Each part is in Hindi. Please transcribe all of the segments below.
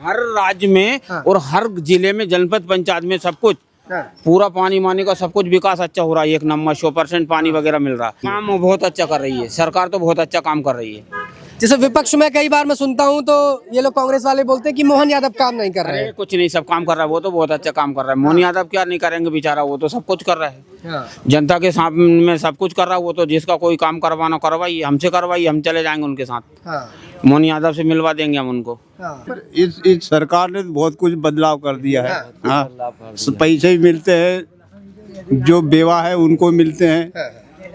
हर राज्य में और हर जिले में जनपद पंचायत में सब कुछ पूरा पानी मानी का सब कुछ विकास अच्छा हो रहा है। 1 नंबर 100% पानी वगैरह मिल रहा है। काम बहुत अच्छा कर रही है सरकार, तो बहुत अच्छा काम कर रही है। जैसे विपक्ष में कई बार मैं सुनता हूँ तो ये लोग कांग्रेस वाले बोलते हैं कि मोहन यादव काम नहीं कर रहे अरे हैं। कुछ नहीं, सब काम कर रहा है, वो तो बहुत अच्छा काम कर रहा है। मोहन यादव क्या नहीं करेंगे बेचारा, वो तो सब कुछ कर रहा है। जनता के सामने सब कुछ कर रहा है वो तो। जिसका कोई काम करवाना करवाइए, हमसे करवाइए, हम चले जाएंगे उनके साथ। मोहन यादव से मिलवा देंगे हम उनको। इस सरकार ने बहुत कुछ बदलाव कर दिया है। हाँ, पैसे भी मिलते हैं, जो बेवा है उनको मिलते हैं,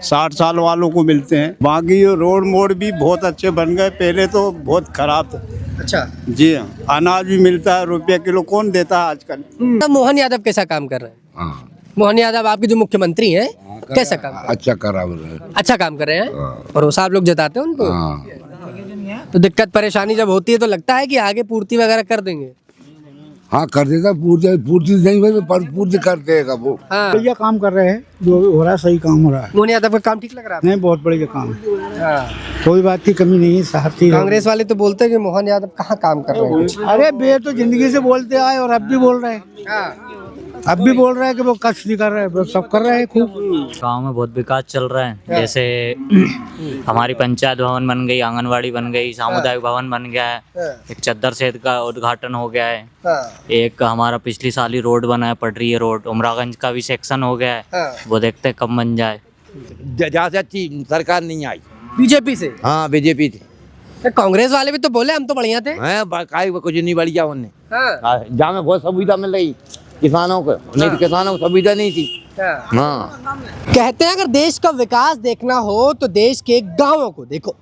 60 साल वालों को मिलते हैं। बाकी ये रोड मोड भी बहुत अच्छे बन गए, पहले तो बहुत खराब था। अच्छा जी हाँ, अनाज भी मिलता है, रुपया किलो कौन देता है आजकल। मोहन यादव कैसा काम कर रहे हैं? मोहन यादव आपके जो मुख्यमंत्री हैं कैसा काम अच्छा करा रहे हैं। अच्छा काम कर रहे हैं और वो सब लोग जताते हैं उनको। तो दिक्कत परेशानी जब होती है तो लगता है कि आगे पूर्ति वगैरह कर देंगे। हाँ कर देता, पूर्ति नहीं हुई पर पूर्ति कर देगा वो। हाँ। बढ़िया काम कर रहे हैं, जो भी हो रहा है सही काम हो रहा है। मोहन यादव का काम ठीक लग रहा है? नहीं, बहुत बढ़िया काम है। कोई बात की कमी नहीं है, साफ ही। कांग्रेस वाले तो बोलते हैं कि मोहन यादव कहाँ काम कर रहे हैं। अरे बे तो जिंदगी से बोलते आए और अब भी बोल रहे हैं। अब भी बोल रहे हैं कि वो कष्ट नहीं कर रहे हैं, वो सब कर रहे हैं खूब। गांव में बहुत विकास चल रहा है। जैसे हमारी पंचायत भवन बन गई, आंगनवाड़ी बन गई, सामुदायिक भवन बन गया है, एक चद्दर सेट का उद्घाटन हो गया है, एक हमारा पिछली साल ही रोड बना है, पटरी रोड, उमरागंज का भी सेक्शन हो गया है। वो देखते हैं कब बन जाए। जहाँ से अच्छी सरकार नहीं आई। बीजेपी से? हाँ बीजेपी थी। कांग्रेस वाले भी तो बोले हम तो बढ़िया थे। कुछ नहीं बढ़िया उनने। जहाँ में बहुत सुविधा मिल रही किसानों को, नहीं तो किसानों को सुविधा नहीं थी। हाँ। कहते हैं अगर देश का विकास देखना हो तो देश के गांवों को देखो।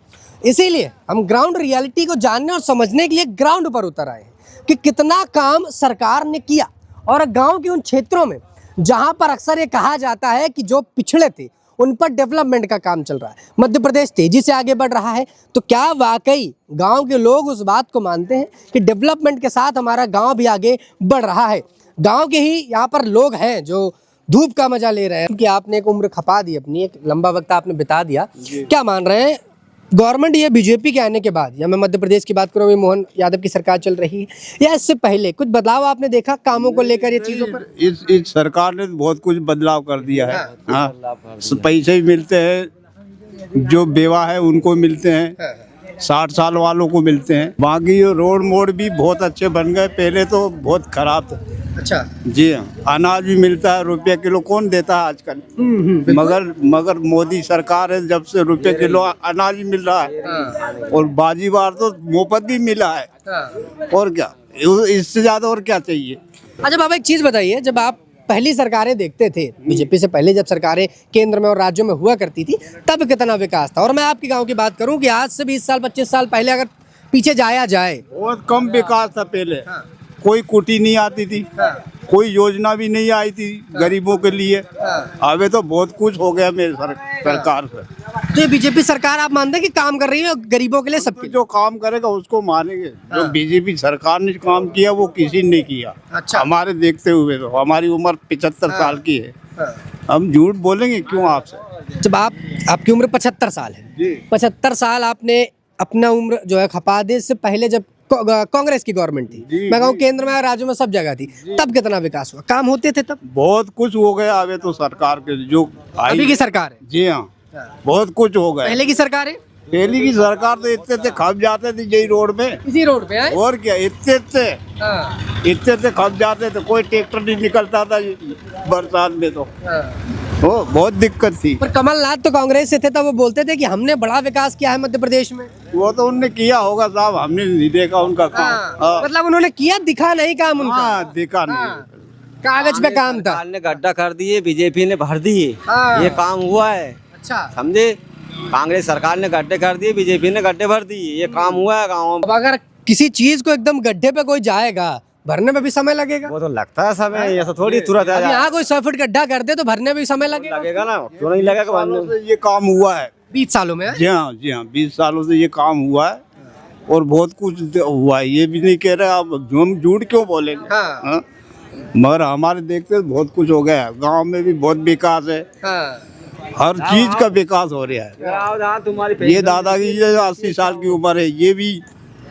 इसीलिए हम ग्राउंड रियलिटी को जानने और समझने के लिए ग्राउंड पर उतर आए हैं कि कितना काम सरकार ने किया और गांव के उन क्षेत्रों में जहां पर अक्सर ये कहा जाता है कि जो पिछड़े थे उन पर डेवलपमेंट का काम चल रहा है। मध्य प्रदेश तेजी से आगे बढ़ रहा है, तो क्या वाकई गांव के लोग उस बात को मानते हैं कि डेवलपमेंट के साथ हमारा गांव भी आगे बढ़ रहा है? गांव के ही यहाँ पर लोग हैं जो धूप का मजा ले रहे हैं, क्योंकि आपने एक उम्र खपा दी अपनी, एक लंबा वक्त आपने बिता दिया। क्या मान रहे हैं गवर्नमेंट ये बीजेपी के आने के बाद, या मैं मध्य प्रदेश की बात करूँ अभी मोहन यादव की सरकार चल रही है, या इससे पहले कुछ बदलाव आपने देखा कामों को लेकर, ये चीजों पर? इस सरकार ने बहुत कुछ बदलाव कर दिया है। हाँ, पैसे भी मिलते हैं, जो बेवा है उनको मिलते हैं, 60 साल वालों को मिलते हैं। बाकी ये रोड मोड भी बहुत अच्छे बन गए, पहले तो बहुत खराब था। अच्छा जी हाँ, अनाज भी मिलता है, रुपया किलो कौन देता है आजकल। मगर मोदी सरकार है जब से रुपये किलो अनाज भी मिल रहा है और बाजी बार तो मुफ्त भी मिला है। और क्या, इससे ज्यादा और क्या चाहिए। अच्छा बाबा, एक चीज बताइए, जब आप पहली सरकारें देखते थे बीजेपी से पहले, जब सरकारें केंद्र में और राज्यों में हुआ करती थी, तब कितना विकास था? और मैं आपके गांव की बात करूं कि आज से 20 साल 25 साल पहले अगर पीछे जाया जाए, बहुत कम विकास था पहले। कोई कुटी नहीं आती थी, कोई योजना भी नहीं आई थी गरीबों के लिए। अबे तो बहुत कुछ हो गया मेरे सरकार से। तो ये बीजेपी सरकार आप मानते हैं कि काम कर रही है गरीबों के लिए? सबके जो काम करेगा उसको मानेंगे। जो बीजेपी सरकार ने काम किया वो किसी ने नहीं किया। अच्छा। हमारे देखते हुए तो हमारी उम्र 75 साल की है, हम झूठ बोलेंगे क्यों आपसे? जब आपकी उम्र 75 साल है, 75 साल आपने अपना उम्र जो है खपा दे। इससे पहले जब कांग्रेस की गवर्नमेंट थी, मैं कहूँ केंद्र में राज्यों में सब जगह थी, तब कितना विकास हुआ? काम होते थे तब? बहुत कुछ हो गया। अबे तो सरकार के जो अभी की सरकार है? जी हाँ, बहुत कुछ हो गया। पहले की सरकार है? पहले की सरकार तो इतने खप जाते थे यही रोड में, इसी रोड पे है? और क्या, इतने खप जाते थे, कोई ट्रैक्टर नहीं निकलता था बरसात में तो। बहुत दिक्कत थी। पर कमलनाथ तो कांग्रेस से थे, तब वो बोलते थे कि हमने बड़ा विकास किया है मध्य प्रदेश में। वो तो उनने किया होगा साहब, हमने नहीं देखा उनका काम। मतलब उन्होंने किया, दिखा नहीं काम उनका। दिखा नहीं, कागज पे काम था। सरकार ने गड्ढा कर दिए, बीजेपी ने भर दिए, ये काम हुआ है। अच्छा, समझे? कांग्रेस सरकार ने गड्ढे कर दिए, बीजेपी ने गड्ढे भर दिए, ये काम हुआ है गाँव में। अगर किसी चीज को एकदम गड्ढे पे कोई जाएगा, भरने में भी समय लगेगा। वो तो लगता है समय, ये तो थोड़ी तुरंत अब यहाँ कोई 100 फीट गड्ढा कर दे तो भरने में भी समय लगेगा ना, क्यों नहीं लगेगा? ये काम हुआ है 20 सालों में। जी हाँ, 20 सालों से ये काम हुआ है और बहुत कुछ हुआ है। ये भी नहीं कह रहे आप, हम झूठ क्यों बोलेंगे। हाँ? मगर हमारे देखते बहुत कुछ हो गया है। गाँव में भी बहुत विकास है, हर चीज का विकास हो रहा है। ये दादा की 80 साल की उम्र है,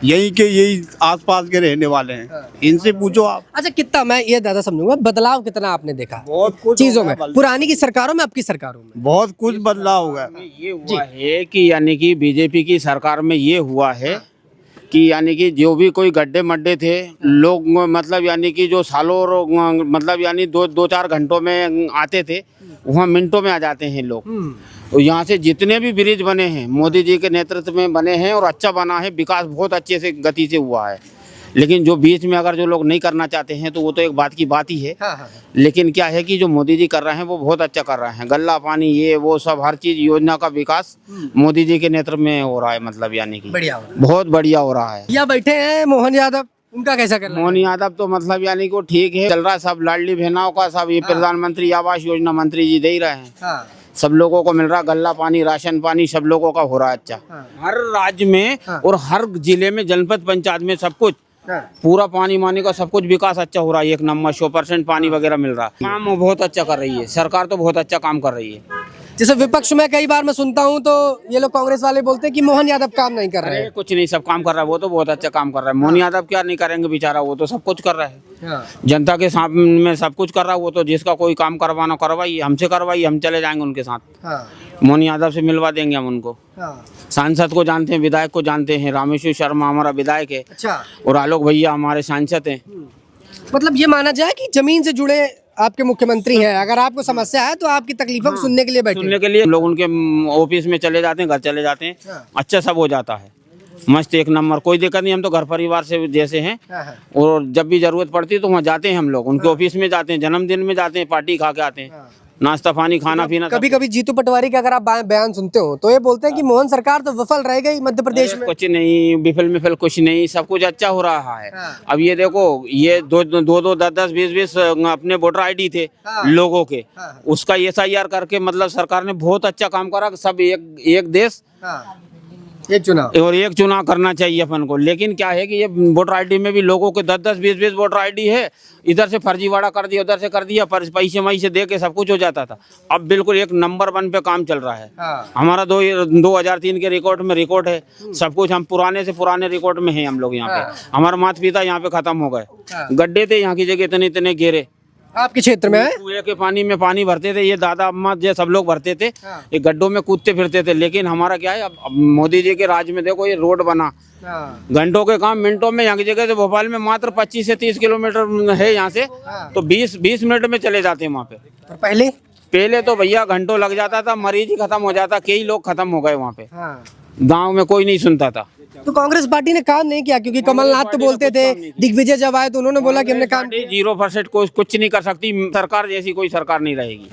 यही के यही आसपास के रहने वाले हैं, इनसे पूछो आप। अच्छा कितना, मैं ये ज्यादा समझूंगा, बदलाव कितना आपने देखा बहुत कुछ चीजों हो में, गया, पुरानी की सरकारों में, अब की सरकारों में? बहुत कुछ बदलाव हो गया। ये हुआ है कि यानी कि बीजेपी की सरकार में ये हुआ है कि यानी कि जो भी कोई गड्ढे मड्ढे थे, लोग मतलब यानी कि जो सालों मतलब यानी दो चार घंटों में आते थे, वहाँ मिनटों में आ जाते हैं लोग। और यहाँ से जितने भी ब्रिज बने हैं मोदी जी के नेतृत्व में बने हैं और अच्छा बना है, विकास बहुत अच्छे से गति से हुआ है। लेकिन जो बीच में अगर जो लोग नहीं करना चाहते हैं तो वो तो एक बात की बात ही है। लेकिन क्या है कि जो मोदी जी कर रहे हैं वो बहुत अच्छा कर रहे हैं, गल्ला पानी ये वो सब हर चीज योजना का विकास मोदी जी के नेतृत्व में हो रहा है, मतलब यानी कि बढ़िया हो रहा है। बहुत बढ़िया हो रहा है। यहाँ बैठे हैं मोहन यादव, उनका कैसा कर रहा है? मोहन यादव तो मतलब यानी कि वो ठीक है, चल रहा है, सब लाडली बहनाओं का सब ये प्रधानमंत्री आवास योजना मंत्री जी दे ही रहे हैं, हाँ, सब लोगों को मिल रहा, गल्ला पानी राशन पानी सब लोगों का हो रहा है अच्छा। हर राज्य में और हर जिले में जनपद पंचायत में सब कुछ पूरा पानी मानी का सब कुछ विकास अच्छा हो रहा है, 1 नंबर 100% पानी वगैरह मिल रहा है। काम बहुत अच्छा कर रही है सरकार, तो बहुत अच्छा काम कर रही है। जैसे विपक्ष में कई बार मैं सुनता हूँ तो ये लोग कांग्रेस वाले बोलते हैं कि मोहन यादव काम नहीं कर रहे अरे कुछ नहीं, सब काम कर रहा है, वो तो बहुत अच्छा काम कर रहा है। मोहन यादव क्या नहीं करेंगे बेचारा, वो तो सब कुछ कर रहा है, हैं। जनता के सामने सब कुछ कर रहा है। वो तो जिसका कोई काम करवाना करवाइए, हमसे करवाइए, हम चले जाएंगे उनके साथ। मोहन यादव से मिलवा देंगे हम उनको। सांसद को जानते हैं, विधायक को जानते हैं, रामेश्वर शर्मा हमारा विधायक है अच्छा, और आलोक भैया हमारे सांसद हैं। मतलब ये माना जाए कि जमीन से जुड़े आपके मुख्यमंत्री हैं, अगर आपको समस्या है तो आपकी तकलीफों को सुनने के लिए बैठे। सुनने के लिए हम लोग उनके ऑफिस में चले जाते हैं, घर चले जाते हैं, अच्छा सब हो जाता है, मस्त 1 नंबर, कोई दिक्कत नहीं। हम तो घर परिवार से जैसे हैं और जब भी जरूरत पड़ती है तो वहाँ जाते हैं हम लोग, उनके ऑफिस में जाते हैं, जन्मदिन में जाते हैं, पार्टी खा के आते हैं, नाश्ता पानी खाना पीना। कभी कभी जीतू पटवारी का अगर आप बयान सुनते हो तो ये बोलते हैं कि मोहन सरकार तो विफल रह गई मध्य प्रदेश में। कुछ नहीं, विफल कुछ नहीं, सब कुछ अच्छा हो रहा है। अब ये देखो, ये दो 10 20 अपने वोटर आईडी थे लोगों के, उसका SIR करके मतलब सरकार ने बहुत अच्छा काम करा। सब एक देश एक चुनाव और एक चुनाव करना चाहिए अपन को। लेकिन क्या है कि ये वोटर आईडी में भी लोगों के 10 20 वोटर आईडी है, इधर से फर्जीवाड़ा कर दिया, उधर से कर दिया, पैसे मई से दे के सब कुछ हो जाता था। अब बिल्कुल 1 नंबर 1 पे काम चल रहा है। हमारा 2003 के रिकॉर्ड है, सब कुछ हम पुराने से पुराने रिकॉर्ड में है हम लोग यहाँ पे। हमारे माता पिता यहाँ पे खत्म हो गए, गड्ढे थे यहाँ की जगह इतने घेरे, आपके क्षेत्र में है? कुएं के पानी में पानी भरते थे, ये दादा अम्मा ये सब लोग भरते थे, ये गड्ढों में कूदते फिरते थे। लेकिन हमारा क्या है, अब मोदी जी के राज में देखो ये रोड बना, घंटों के काम मिनटों में। यहाँ की जगह से भोपाल में मात्र 25 से 30 किलोमीटर है यहाँ से, तो 20 मिनट में चले जाते हैं वहाँ पे। और पहले तो भैया घंटों लग जाता था, मरीज ही खत्म हो जाता, कई लोग खत्म हो गए वहाँ पे, गाँव में कोई नहीं सुनता था। तो कांग्रेस पार्टी ने काम नहीं किया, क्योंकि कमलनाथ तो बोलते थे, दिग्विजय जब आए तो उन्होंने बोला कि हमने काम 0% कुछ नहीं कर सकती सरकार, जैसी कोई सरकार नहीं रहेगी,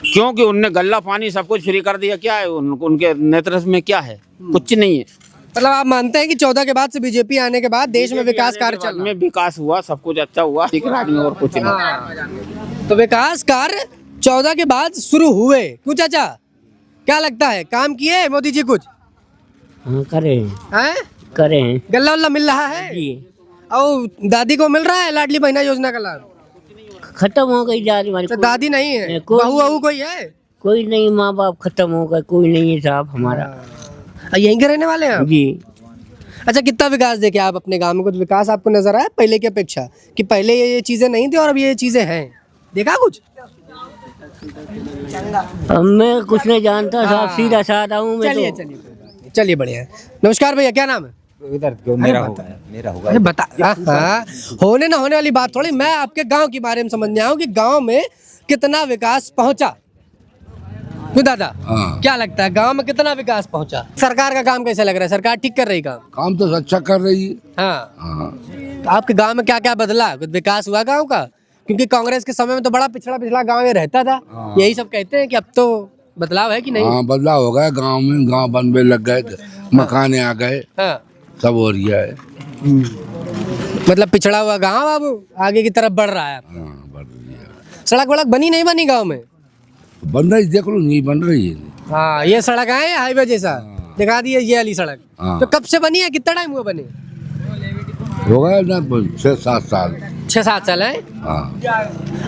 क्योंकि उनने गल्ला पानी सब कुछ फ्री कर दिया। क्या है उनके नेतृत्व में, क्या है, कुछ नहीं है। मतलब आप मानते हैं कि 14 के बाद से बीजेपी आने के बाद देश में विकास कार्य चल रहा है? विकास हुआ, सब कुछ अच्छा हुआ, राज्य में और कुछ नहीं। तो विकास कार्य 14 के बाद शुरू हुए, क्यों चाचा, क्या लगता है काम किए मोदी जी कुछ? हाँ करे हैं? गल्ला वल्ला मिल रहा है जी? और दादी को मिल रहा है लाडली बहना योजना का लाभ? खत्म हो गई दादी हमारी। तो दादी नहीं है, बहू कोई है? कोई नहीं, माँ बाप खत्म हो गए, कोई नहीं है साहब हमारा। यहीं के रहने वाले हैं जी। अच्छा, कितना विकास देखे आप अपने गांव में? कुछ विकास आपको नजर आया पहले की अपेक्षा, कि पहले ये चीजें नहीं थी और अब ये चीजें हैं? देखा कुछ? मैं कुछ नहीं जानता साहब, सीधा साधा हूँ मैं। चलिए बढ़िया है। नमस्कार भैया, क्या नाम है? मेरा होगा। अरे बता, हाँ, होने ना होने वाली बात थोड़ी, मैं आपके गांव के बारे में समझने आया हूँ कि गांव में कितना विकास पहुंचा। क्यों दादा, क्या लगता है गांव में कितना विकास पहुंचा? सरकार का काम कैसा लग रहा है? सरकार ठीक कर रही काम तो अच्छा कर रही है। हाँ। तो आपके गांव में क्या क्या बदला, कुछ विकास हुआ गांव का? क्योंकि कांग्रेस के समय में तो बड़ा पिछड़ा गांव में रहता था, यही सब कहते हैं कि अब तो बदलाव है कि नहीं? हाँ, बदलाव हो गया गांव में, गांव बनने लग गए, मकाने आ गए, सब हो रहा है। मतलब पिछड़ा हुआ गांव अब आगे की तरफ बढ़ रहा है। बढ़ रही है। सड़क वड़क बनी नहीं बनी गांव में? बन रही, देख लो, नहीं बन रही है। हाँ, ये सड़क है हाईवे जैसा दिखा दी है, ये वाली सड़क। तो कब से बनी है, कितना टाइम हुआ बने? हो गया ना 6-7 साल। 6-7 साल है।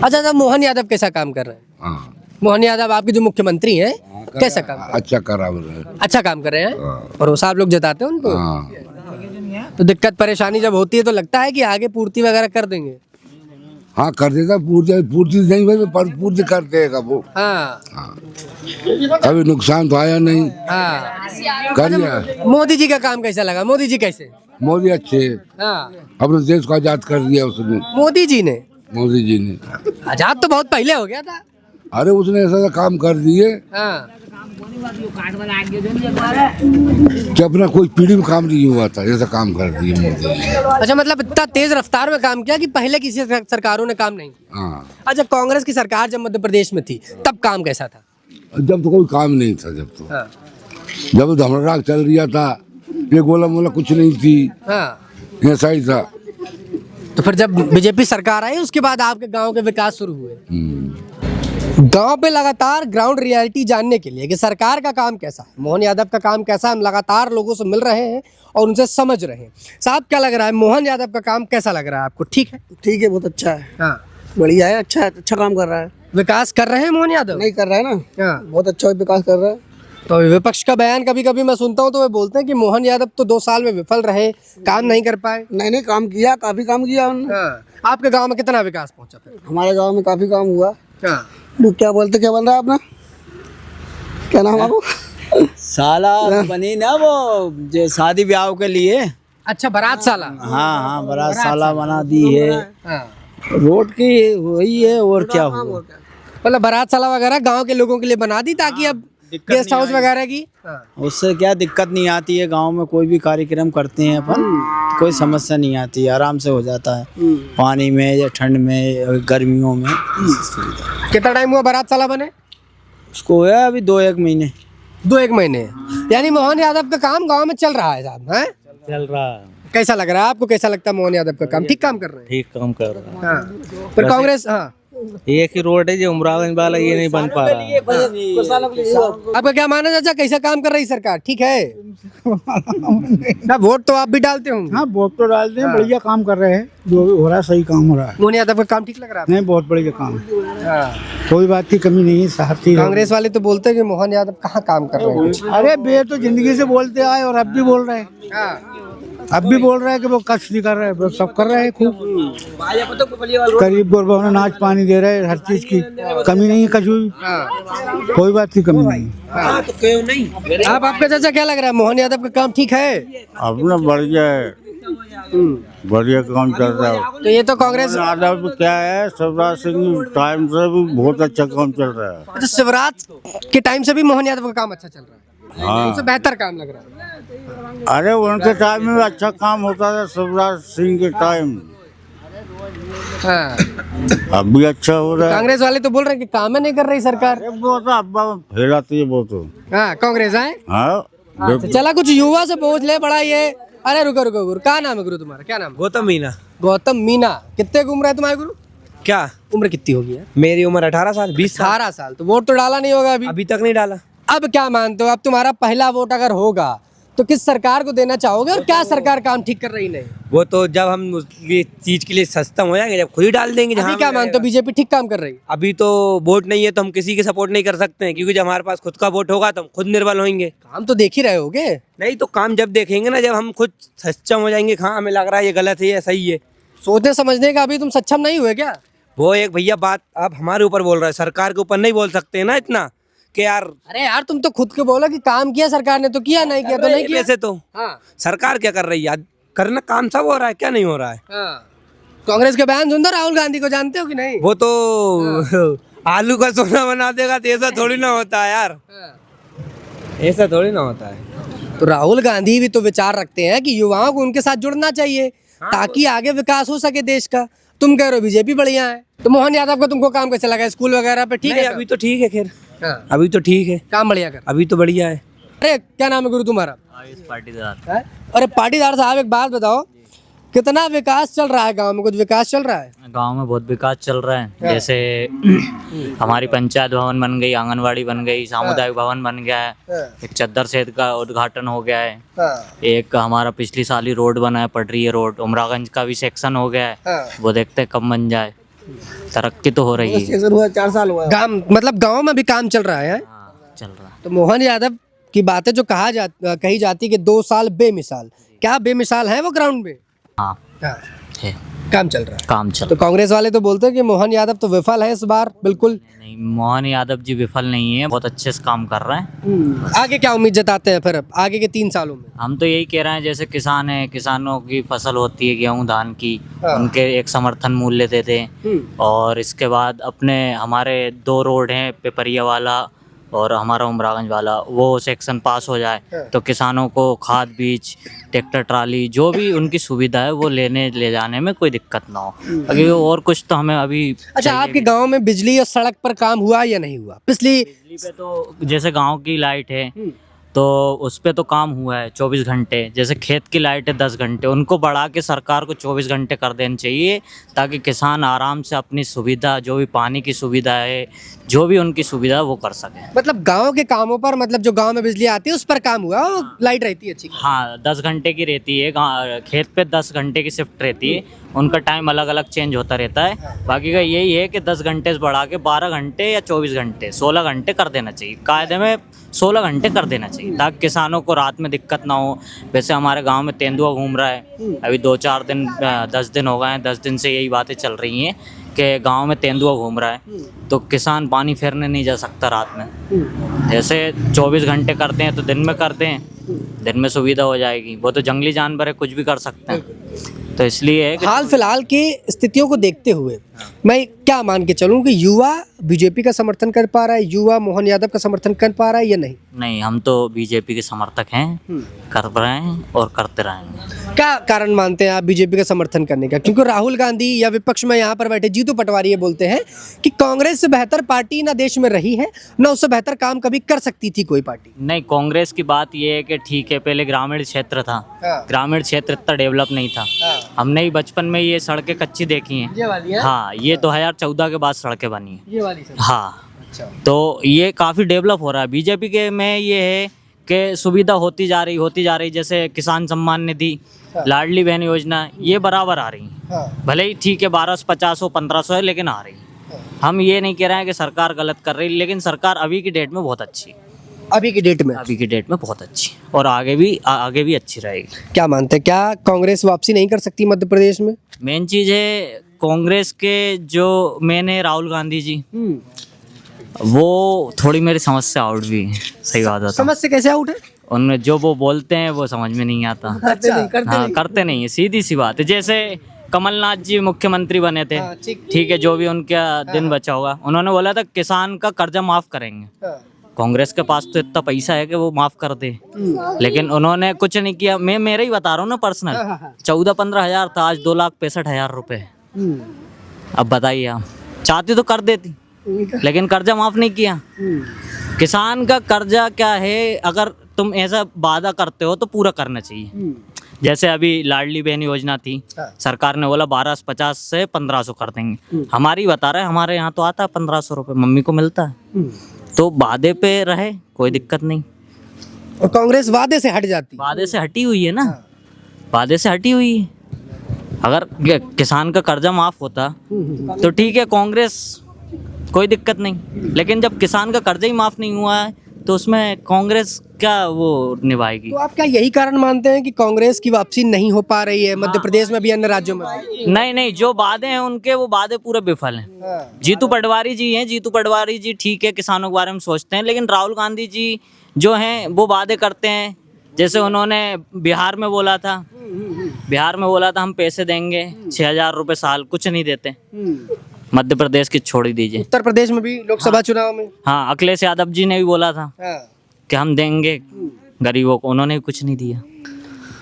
अच्छा, मोहन यादव कैसा काम कर रहे हैं? मोहन यादव आपके जो मुख्यमंत्री हैं, कैसा काम? अच्छा करा, अच्छा काम कर रहे हैं, और वो साहब लोग जताते हैं उनको। तो दिक्कत परेशानी जब होती है तो लगता है कि आगे पूर्ति वगैरह कर देंगे। हाँ कर देता, पूर्ति नहीं भाई, पर पूर्ति कर देगा वो। हाँ कभी नुकसान तो आया नहीं, हाँ। कर दिया। मोदी जी का काम कैसा लगा? मोदी जी कैसे? मोदी अच्छे, हाँ अपने देश को आजाद कर दिया उसने, मोदी जी ने। मोदी जी ने। आजाद तो बहुत पहले हो गया था। अरे उसने ऐसा काम कर दिए हाँ कि अपना कोई पीढ़ी में काम नहीं हुआ था, ऐसा काम कर दिए मोदी जी। अच्छा, मतलब इतना तेज रफ्तार में काम किया कि पहले किसी सरकारों ने काम नहीं। हाँ, अच्छा, कांग्रेस की सरकार जब मध्य प्रदेश में थी तब काम कैसा था? जब तो कोई काम नहीं था, हाँ जब तो हमारा चल रहा था, ये गोला मोला कुछ नहीं थी, हाँ। ऐसा ही था। तो फिर जब बीजेपी सरकार आई उसके बाद आपके गांव के विकास शुरू हुए। गांव पे लगातार ग्राउंड रियलिटी जानने के लिए कि सरकार का काम कैसा है, मोहन यादव का काम कैसा है, हम लगातार लोगों से मिल रहे हैं और उनसे समझ रहे हैं। साहब क्या लग रहा है, मोहन यादव का काम कैसा लग रहा है आपको? ठीक है? ठीक है, बहुत अच्छा है, हाँ, बढ़िया है, अच्छा काम कर रहा है। विकास कर रहे हैं मोहन यादव? नहीं कर रहा है ना, हाँ। बहुत अच्छा विकास कर रहा है। तो विपक्ष का बयान कभी कभी मैं सुनता हूँ तो वे बोलते हैं कि मोहन यादव तो 2 साल में विफल रहे, काम नहीं कर पाए। नहीं काम किया, काफी काम किया उन्होंने। हाँ। आपके गांव में कितना विकास पहुंचा फिर? हमारे गांव में काफी काम हुआ। हाँ। वो क्या बोलते, क्या बन रहा है अपना, क्या नाम है आपको? साला बनी ना वो जो शादी ब्याह के लिए। अच्छा, बारात साला। हाँ हाँ, बारात साला बना दी है। हाँ। रोड की वही है, और क्या हुआ? मतलब बारात साला वगैरह गांव के लोगों के लिए बना दी ताकि अब गेस्ट हाउस वगैरह की। उससे क्या दिक्कत नहीं आती है, गांव में कोई भी कार्यक्रम करते हैं अपन तो कोई समस्या नहीं आती है, आराम से हो जाता है, पानी में या ठंड में, गर्मियों में। कितना टाइम हुआ बारात साला बने? उसको हुआ अभी 2-1 महीने। 2-1 महीने। यानी मोहन यादव का काम गांव में चल रहा है साहब? है, चल रहा है। कैसा लग रहा है आपको? कैसा लगता है मोहन यादव का काम? ठीक काम कर रहे हैं? ठीक काम कर रहा है। हाँ। पर कांग्रेस, हाँ, एक ही रोड है जो उमरागंज वाला, ये नहीं बन पा रहा है। आपका क्या मानना है चाचा, कैसा काम कर रही सरकार? ठीक है ना? वोट तो आप भी डालते होंगे? हाँ, वोट तो डालते हैं, बढ़िया काम कर रहे हैं, जो भी हो रहा है सही काम हो रहा है। मोहन यादव का काम ठीक लग रहा है? नहीं, बहुत बढ़िया काम है, हाँ। कोई बात की कमी नहीं है, साथी। कांग्रेस वाले तो बोलते हैं कि मोहन यादव कहाँ काम कर रहे हैं। अरे बे तो जिंदगी से बोलते आए और अब भी बोल रहे हैं, हाँ। अब भी बोल रहे हैं कि वो कष्ट नहीं कर रहे हैं, वो सब कर रहे हैं खूब। गरीब गुरबा उन्हें नाच पानी दे रहे हैं, हर चीज की कमी नहीं है, कभी कोई बात की कमी नहीं है। आपका चाचा क्या लग रहा है, मोहन यादव का काम ठीक है? अपना बढ़िया है, बढ़िया काम चल रहा है। तो ये तो कांग्रेस। यादव क्या है, शिवराज सिंह टाइम से भी बहुत अच्छा काम चल रहा है। तो शिवराज के टाइम से भी मोहन यादव का काम अच्छा चल रहा है? हाँ, उनसे बेहतर काम लग रहा है? अरे उनके टाइम में अच्छा काम होता था, शिवराज सिंह के टाइम, हाँ। अब भी अच्छा हो रहा है। कांग्रेस वाले तो बोल रहे हैं कि काम ही नहीं कर रही सरकार। वो तो अब्बा फैलाती है वो तो। हाँ, कांग्रेस है। हाँ, तो चला कुछ युवा से पूछ ले, बड़ा ये। अरे रुको रुको गुरु, क्या नाम है गुरु तुम्हारा? क्या नाम? गौतम मीना। गौतम मीना। कितने की उम्र है तुम्हारे गुरु? क्या उम्र कितनी होगी है? मेरी उम्र 18 साल, 20 साल। 18 साल। तो वोट तो डाला नहीं होगा अभी? अभी तक नहीं डाला। अब क्या मानते हो, अब तुम्हारा पहला वोट अगर होगा तो किस सरकार को देना चाहोगे और क्या सरकार काम ठीक कर रही नहीं? वो तो जब हम ये चीज के लिए सक्षम हो जाएंगे, जब खुद ही डाल देंगे। अभी क्या मानते हो, बीजेपी ठीक काम कर रही है? अभी तो वोट नहीं है तो हम किसी के सपोर्ट नहीं कर सकते हैं, क्योंकि जब हमारे पास खुद का वोट होगा तो हम खुद निर्बल होंगे। काम तो देख ही रहे होगे। नहीं तो काम जब देखेंगे ना, जब हम खुद सक्षम हो जाएंगे, हाँ हमें लग रहा है ये गलत है, ये सही है। सोचने समझने का अभी तुम सक्षम नहीं हुए क्या? वो एक भैया बात आप हमारे ऊपर बोल रहे हैं, सरकार के ऊपर नहीं बोल सकते हैं ना इतना कि यार। अरे यार, तुम तो खुद के बोला कि काम किया सरकार ने, तो किया, नहीं किया तो नहीं किया। वैसे तो हाँ। सरकार क्या कर रही है, करना काम सब हो रहा है, क्या नहीं हो रहा है। हाँ। कांग्रेस के बयान सुनते हो? राहुल गांधी को जानते हो कि नहीं? वो तो आलू का सोना बना देगा, तो ऐसा थोड़ी ना होता है यार, ऐसा थोड़ी ना होता है। तो राहुल गांधी भी तो विचार रखते हैं कि युवाओं को उनके साथ जुड़ना चाहिए ताकि आगे विकास हो सके देश का। तुम कह रहे हो बीजेपी बढ़िया है, तो मोहन यादव को तुमको काम कैसा लगा? स्कूल वगैरह पे ठीक है? अभी तो ठीक है, खैर हाँ। अभी तो ठीक है, काम बढ़िया कर। अभी तो बढ़िया है। अरे क्या नाम है गुरु तुम्हारा? आयुष पाटीदार। है? अरे पाटीदार साहब, एक बात बताओ, कितना विकास चल रहा है गांव में? कुछ विकास चल रहा है? गांव में बहुत विकास चल रहा है, जैसे हमारी पंचायत भवन बन गई, आंगनवाड़ी बन गई, सामुदायिक भवन बन गया है, एक चद्दर शेड का उद्घाटन हो गया है, एक हमारा पिछली साल ही रोड बना है, पटरी रोड, उमरागंज का भी सेक्शन हो गया है, वो देखते हैं कब बन जाए। तरक्की तो हो रही है। 4 साल हुआ। मतलब गांव में भी काम चल रहा है? हाँ, चल रहा है। तो मोहन यादव की बातें जो कही जाती कि 2 साल बेमिसाल, क्या बेमिसाल है वो ग्राउंड में? हाँ हाँ, है, काम चल रहा है। काम चल तो कांग्रेस वाले तो बोलते हैं कि मोहन यादव तो विफल है इस बार बिल्कुल। नहीं, मोहन यादव जी विफल नहीं है, बहुत अच्छे से काम कर रहे हैं। आगे क्या उम्मीद जताते हैं फिर अब आगे के 3 सालों में? हम तो यही कह रहे हैं, जैसे किसान है, किसानों की फसल होती है गेहूं धान की, हाँ। उनके एक समर्थन मूल्य देते हैं। और इसके बाद अपने हमारे 2 रोड हैं, पिपरिया वाला और हमारा उमरागंज वाला, वो सेक्शन पास हो जाए तो किसानों को खाद बीज ट्रैक्टर ट्राली जो भी उनकी सुविधा है वो ले जाने में कोई दिक्कत ना हो। अभी और कुछ तो हमें अभी अच्छा, आपके गांव में बिजली और सड़क पर काम हुआ या नहीं हुआ? बिजली पे तो जैसे गांव की लाइट है तो उस पे तो काम हुआ है 24 घंटे। जैसे खेत की लाइट है 10 घंटे, उनको बढ़ा के सरकार को 24 घंटे कर देना चाहिए, ताकि किसान आराम से अपनी सुविधा, जो भी पानी की सुविधा है, जो भी उनकी सुविधा है वो कर सकें। मतलब गांव के कामों पर, मतलब जो गांव में बिजली आती है उस पर काम हुआ, वो लाइट रहती है अच्छी? हाँ, 10 घंटे की रहती है, खेत पे 10 घंटे की शिफ्ट रहती है, उनका टाइम अलग अलग चेंज होता रहता है। बाकी का यही है कि 10 घंटे से बढ़ा के 12 घंटे या 24 घंटे 16 घंटे कर देना चाहिए, कायदे में 16 घंटे कर देना चाहिए, ताकि किसानों को रात में दिक्कत ना हो। वैसे हमारे गांव में तेंदुआ घूम रहा है, अभी 2-4 दिन 10 दिन हो गए हैं, 10 दिन से यही बातें चल रही हैं कि गांव में तेंदुआ घूम रहा है, तो किसान पानी फेरने नहीं जा सकता रात में। जैसे 24 घंटे करते हैं तो दिन में करते हैं, दिन में सुविधा हो जाएगी। वो तो जंगली जानवर है, कुछ भी कर सकते हैं, तो इसलिए है कि हाल फिलहाल की स्थितियों को देखते हुए मैं क्या मान के चलूं कि युवा बीजेपी का समर्थन कर पा रहा है, युवा मोहन यादव का समर्थन कर पा रहा है या नहीं? नहीं, हम तो बीजेपी के समर्थक हैं, कर रहे हैं और करते रहेंगे। क्या कारण मानते हैं आप बीजेपी का समर्थन करने का? क्योंकि राहुल गांधी या विपक्ष में यहाँ पर बैठे जीतू पटवारी ये बोलते हैं कि कांग्रेस से बेहतर पार्टी ना देश में रही है, ना उससे बेहतर काम कभी कर सकती थी कोई पार्टी। नहीं, कांग्रेस की बात ये है कि ठीक है, पहले ग्रामीण क्षेत्र था, ग्रामीण क्षेत्र इतना डेवलप नहीं था। हमने ही बचपन में ये सड़कें कच्ची देखी हैं। ये वाली है? हाँ, ये 2014 के बाद सड़कें बनी हैं। ये वाली सर? हाँ, अच्छा। तो ये काफ़ी डेवलप हो रहा है। बीजेपी के में ये है कि सुविधा होती जा रही, जैसे किसान सम्मान निधि, लाडली बहन योजना, ये बराबर आ रही है। भले ही ठीक है 1250 हो 1500 है, लेकिन आ रही है। हम ये नहीं कह रहे हैं कि सरकार गलत कर रही, लेकिन सरकार अभी की डेट में बहुत अच्छी है। अभी की डेट में बहुत अच्छी, और आगे भी अच्छी रहेगी। क्या मानते हैं, क्या कांग्रेस वापसी नहीं कर सकती मध्य प्रदेश में? मेन चीज़ है कांग्रेस के जो मेन है राहुल गांधी जी, वो थोड़ी मेरी समझ से आउट भी है। सही बात है। समझ से कैसे आउट है? उनमें जो वो बोलते हैं वो समझ में नहीं आता। करते नहीं है, सीधी सी बात है। जैसे कमलनाथ जी मुख्यमंत्री बने थे, ठीक है, जो भी उनका दिन बचा होगा, उन्होंने बोला था किसान का कर्जा माफ करेंगे। कांग्रेस के पास तो इतना पैसा है कि वो माफ कर दे, लेकिन उन्होंने कुछ नहीं किया। मैं मेरा ही बता रहा हूँ ना, पर्सनल 14-15 हज़ार था, आज 2,65,000 रुपए। अब बताइए, आप चाहती तो कर देती, लेकिन कर्जा माफ नहीं किया। किसान का कर्जा क्या है, अगर तुम ऐसा वादा करते हो तो पूरा करना चाहिए। जैसे अभी लाडली बहन योजना थी, सरकार ने बोला 1250 से 1500 कर देंगे। हमारी बता रहे हैं, हमारे यहाँ तो आता है 1500 रुपये, मम्मी को मिलता है। तो वादे पे रहे, कोई दिक्कत नहीं। और कांग्रेस वादे से हट जाती, वादे से हटी हुई है ना, वादे से हटी हुई है। अगर किसान का कर्जा माफ होता तो ठीक है, कांग्रेस कोई दिक्कत नहीं, लेकिन जब किसान का कर्जा ही माफ नहीं हुआ है तो उसमें कांग्रेस क्या वो निभाएगी? तो आप क्या यही कारण मानते हैं कि कांग्रेस की वापसी नहीं हो पा रही है मध्य प्रदेश में भी, अन्य राज्यों में भी? नहीं, जो वादे हैं उनके, वो वादे पूरे विफल हैं। जीतू पटवारी जी हैं, जीतू पटवारी जी ठीक है, किसानों के बारे में सोचते हैं, लेकिन राहुल गांधी जी जो हैं वो वादे करते हैं। जैसे उन्होंने बिहार में बोला था हम पैसे देंगे 6,000 रुपये साल, कुछ नहीं देते। मध्य प्रदेश की छोड़ ही दीजिए, उत्तर प्रदेश में भी लोकसभा चुनाव में हाँ, अखिलेश यादव जी ने भी बोला था कि हम देंगे गरीबों को, उन्होंने भी कुछ नहीं दिया।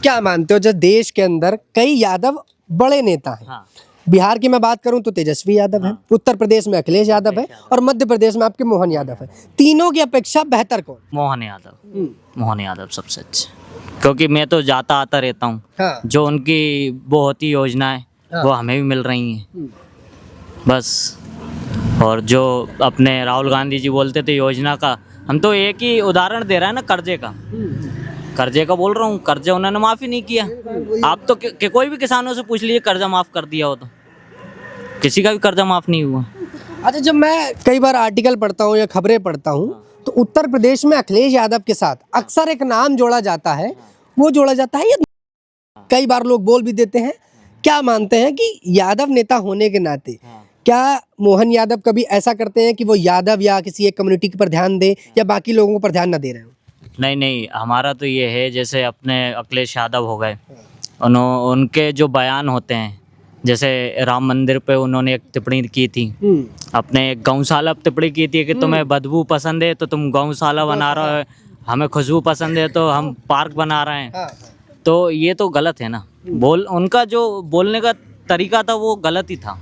क्या मानते हो, जब देश के अंदर कई यादव बड़े नेता हैं, बिहार की मैं बात करूं तो तेजस्वी यादव है, उत्तर प्रदेश में अखिलेश यादव है, और मध्य प्रदेश में आपके मोहन यादव है, तीनों की अपेक्षा बेहतर कौन? मोहन यादव सबसे अच्छा, क्योंकि मैं तो जाता आता रहता हूँ। जो उनकी वो होती योजना है वो हमें भी मिल रही हैं बस। और जो अपने राहुल गांधी जी बोलते थे योजना का, हम तो एक ही उदाहरण दे रहे हैं ना, कर्जे का बोल रहा हूँ। कर्जा उन्होंने माफ़ी नहीं किया। आप तो कोई भी किसानों से पूछ लीजिए, कर्जा माफ़ कर दिया हो तो किसी का भी कर्जा माफ़ नहीं हुआ। अच्छा, जब मैं कई बार आर्टिकल पढ़ता हूँ या खबरें पढ़ता हूँ तो उत्तर प्रदेश में अखिलेश यादव के साथ अक्सर एक नाम जोड़ा जाता है, वो जोड़ा जाता है ये कई बार लोग बोल भी देते हैं, क्या मानते हैं कि यादव नेता होने के नाते क्या मोहन यादव कभी ऐसा करते हैं कि वो यादव या किसी एक कम्युनिटी के पर ध्यान दे या बाकी लोगों पर ध्यान न दे रहे हो? नहीं नहीं, हमारा तो ये है, जैसे अपने अखिलेश यादव हो गए, उनके जो बयान होते हैं, जैसे राम मंदिर पे उन्होंने एक टिप्पणी की थी, अपने गौशाला पे टिप्पणी की थी कि तुम्हें बदबू पसंद है तो तुम गौशाला बना रहे हो, हमें खुशबू पसंद है तो हम पार्क बना रहे हैं। तो ये तो गलत है ना, उनका जो बोलने का तरीका था वो गलत ही था।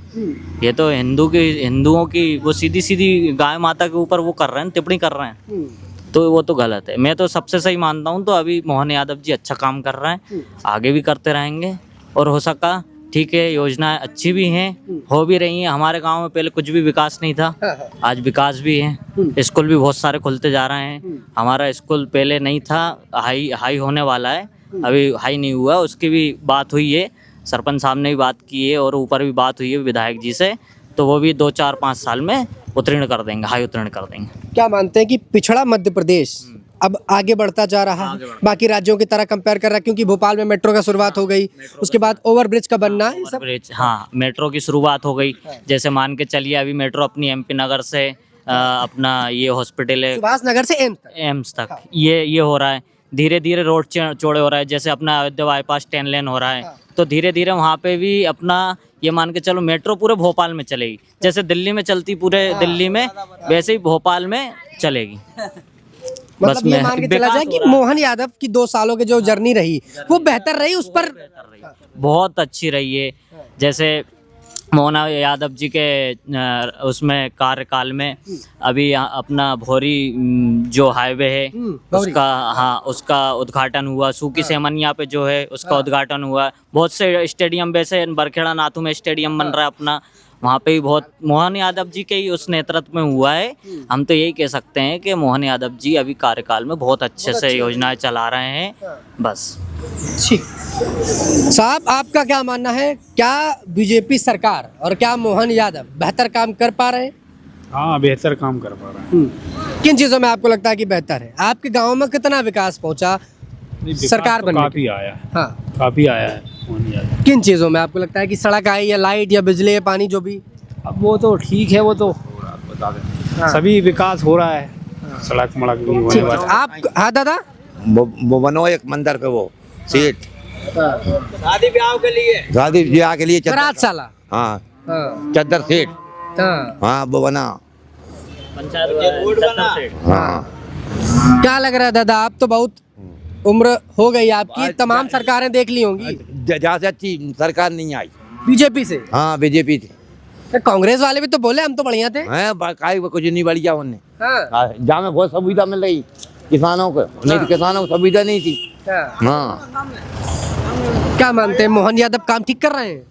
ये तो हिंदुओं की वो सीधी सीधी गाय माता के ऊपर वो कर रहे हैं, टिप्पणी कर रहे हैं, तो वो तो गलत है। मैं तो सबसे सही मानता हूँ, तो अभी मोहन यादव जी अच्छा काम कर रहे हैं, आगे भी करते रहेंगे, और हो सका ठीक है, योजनाएं अच्छी भी हैं, हो भी रही हैं। हमारे गांव में पहले कुछ भी विकास नहीं था, आज विकास भी है, स्कूल भी बहुत सारे खुलते जा रहे हैं। हमारा स्कूल पहले नहीं था, हाई होने वाला है, अभी हाई नहीं हुआ, उसकी भी बात हुई है, सरपंच साहब ने भी बात की है, और ऊपर भी बात हुई है विधायक जी से, तो वो भी 2 4 5 साल में उत्तीर्ण कर देंगे, हाई उत्तीर्ण कर देंगे। क्या मानते हैं कि पिछड़ा मध्य प्रदेश अब आगे बढ़ता जा रहा है, बाकी राज्यों की तरह कंपेयर कर रहा है, क्योंकि भोपाल में मेट्रो का शुरुआत हो गई, उसके बाद ओवरब्रिज का बनना है, सब ओवरब्रिज, हाँ, मेट्रो की शुरुआत हो गई। जैसे मान के चलिए अभी मेट्रो अपनी एमपी नगर से अपना ये हॉस्पिटल है सुभाष नगर से एम्स तक ये हो रहा है। धीरे धीरे रोड चौड़े हो रहा है, जैसे अपना अयोध्या बाईपास 10 लेन हो रहा है, तो धीरे धीरे वहाँ पे भी अपना ये मान के चलो मेट्रो पूरे भोपाल में चलेगी, जैसे दिल्ली में चलती पूरे दिल्ली में, वैसे ही भोपाल में चलेगी। मतलब ये मान के चला जाए कि मोहन यादव की 2 सालों की जो जर्नी रही वो बेहतर रही, उस पर बहुत अच्छी रही है। जैसे मोहन यादव जी के उसमें कार्यकाल में अभी अपना भोरी जो हाईवे है उसका उद्घाटन हुआ, सूकी सेमनिया पे जो है उसका उद्घाटन हुआ, बहुत से स्टेडियम, वैसे बरखेड़ा नाथू में स्टेडियम बन रहा है अपना, वहाँ पे भी बहुत मोहन यादव जी के ही उस नेतृत्व में हुआ है। हम तो यही कह सकते हैं कि मोहन यादव जी अभी कार्यकाल में बहुत अच्छे से योजनाएं चला रहे हैं। बस ठीक साहब, आपका क्या मानना है, क्या बीजेपी सरकार और क्या मोहन यादव बेहतर काम कर पा रहे हैं? हाँ, बेहतर काम कर पा रहे हैं। किन चीजों में आपको लगता है कि बेहतर है? आपके गांव में कितना विकास पहुंचा सरकार बनने काफी आया है, हाँ काफी आया है मोहन यादव। किन चीजों में आपको लगता है कि सड़क आई या लाइट या बिजली या पानी, जो भी? अब वो तो ठीक है, वो तो बता दें, सभी विकास हो रहा है, सड़क मड़क भी होने वाला है। आप हाँ दादा, वो बनो एक मंदिर पे वो सीट शादी ब्याह के लिए बारात साला, हाँ चद्दर सीट, हाँ वो बना पंचायत। हाँ क्या लग रहा है दादा, आप तो बहुत उम्र हो गई आपकी, तमाम सरकारें देख ली होंगी, जहाँ से अच्छी सरकार नहीं आई बीजेपी से? हाँ बीजेपी थी, कांग्रेस वाले भी तो बोले हम तो बढ़िया थे। कुछ नहीं बढ़िया उनने, हाँ। जहाँ में बहुत सुविधा मिल रही किसानों को, नहीं तो किसानों को सुविधा नहीं थी। हाँ क्या मानते हैं, मोहन यादव काम ठीक कर रहे हैं?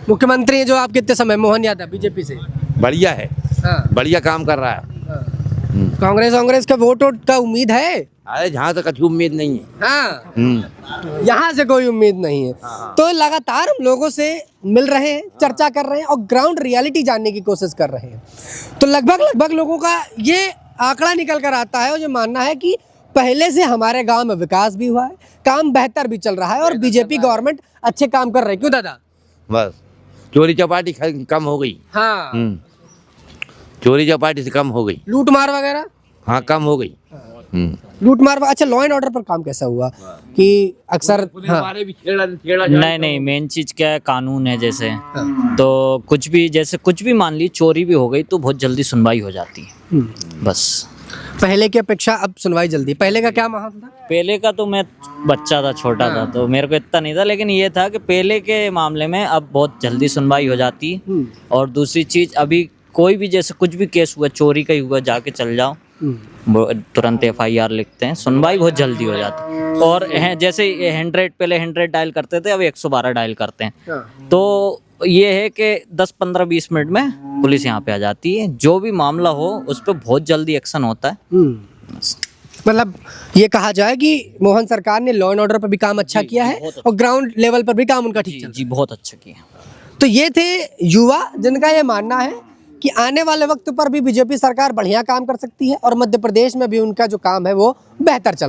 मुख्यमंत्री हैं जो आप कितने समय, मोहन यादव बीजेपी से बढ़िया है, हाँ। बढ़िया काम कर रहा है। कांग्रेस का वोट का उम्मीद है? अरे जहाँ तक अच्छी उम्मीद नहीं है, हाँ। यहाँ से कोई उम्मीद नहीं है। तो लगातार हम लोगों से मिल रहे हैं, चर्चा कर रहे हैं और ग्राउंड रियलिटी जानने की कोशिश कर रहे हैं, तो लगभग लोगों का ये आंकड़ा निकल कर आता है और ये मानना है कि पहले से हमारे गांव में विकास भी हुआ है, काम बेहतर भी चल रहा है और बीजेपी गवर्नमेंट अच्छे काम कर रही है। क्यों दादा? बस चोरी चपाटी कम हो गई, हाँ। चोरी चपाटी से कम हो गई, लूट मार वगैरह हाँ कम हो गई। लूट मार। अच्छा, लॉ एंड ऑर्डर पर काम कैसा हुआ कि अक्सर नहीं, मेन चीज क्या है, कानून है। जैसे तो कुछ भी मान ली चोरी भी हो गई तो बहुत जल्दी सुनवाई हो जाती है। बस पहले की अपेक्षा अब सुनवाई जल्दी। पहले का क्या माहौल था? पहले का तो मैं बच्चा था, छोटा था, तो मेरे को इतना नहीं था, लेकिन ये था कि पहले के मामले में अब बहुत जल्दी सुनवाई हो जाती है। और दूसरी चीज, अभी कोई भी जैसे कुछ भी केस हुआ, चोरी का ही हुआ, जाके चल जाओ, तुरंत FIR लिखते हैं, सुनवाई बहुत जल्दी हो जाती है। और जैसे 100 पहले 100 डायल करते थे, अब 112 डायल करते हैं। तो ये है कि 10-15-20 मिनट में पुलिस यहाँ पे आ जाती है, जो भी मामला हो उस पर बहुत जल्दी एक्शन होता है। मतलब ये कहा जाए कि मोहन सरकार ने लॉ एंड ऑर्डर पर भी काम अच्छा किया है और ग्राउंड लेवल पर भी काम उनका ठीक चल। जी बहुत अच्छा किया। तो ये थे युवा जिनका ये मानना है कि आने वाले वक्त पर भी बीजेपी सरकार बढ़िया काम कर सकती है और मध्य प्रदेश में भी उनका जो काम है वो बेहतर चल